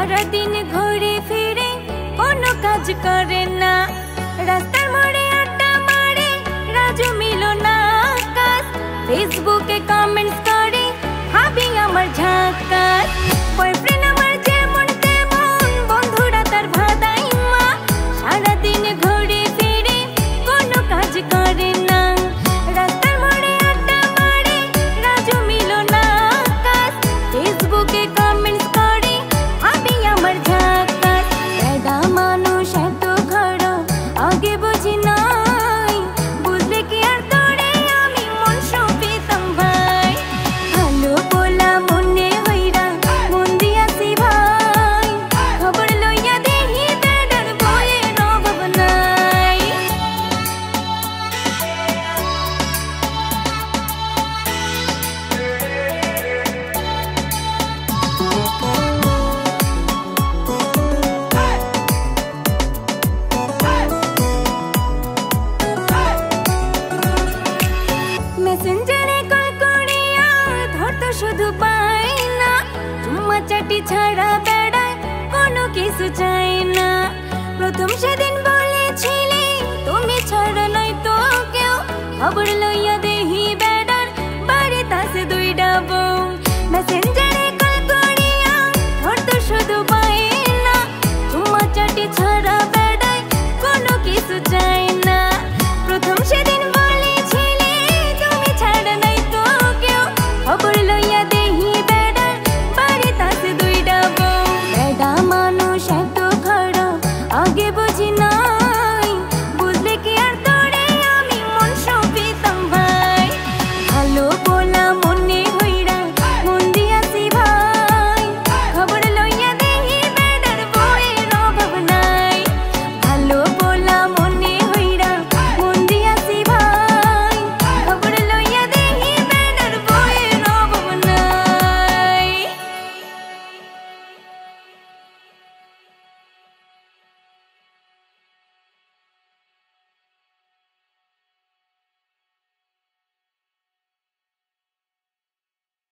सारा दिन घुरे फिरे कोनो काज करे ना रास्तार मोड़े आड्डा मारे राजू मिलो ना आकाश फेसबुके कमेंट्स करे हाबी आमार झाकास बॉयफ्रेंड आमार जेमन तेमन बंधुरा तार भादाइमा सारा दिन घुरे फिरे कोनो काज करे ना रास्तार मोड़े आड्डा मारे राजू मिलो ना आकाश फेसबुके कमेंट्स करे हाबी आमार झाकास एडा मानुष एतो घरो आगे बुझी नाई बुझले कि आर तोरे आमी मन सौंपिताम भाई भालो बोला मने हইরা মন দিয়াছি ভাই খবর লইয়া দেখি তেডার বইয়ের অভাব নাই মেসেঞ্জারে কল করিয়া ধরতো শুধু পাই না চুম্মা চাটি ছাড়া বেড়ায় কোনো কিছু চাই না প্রথম সেদিন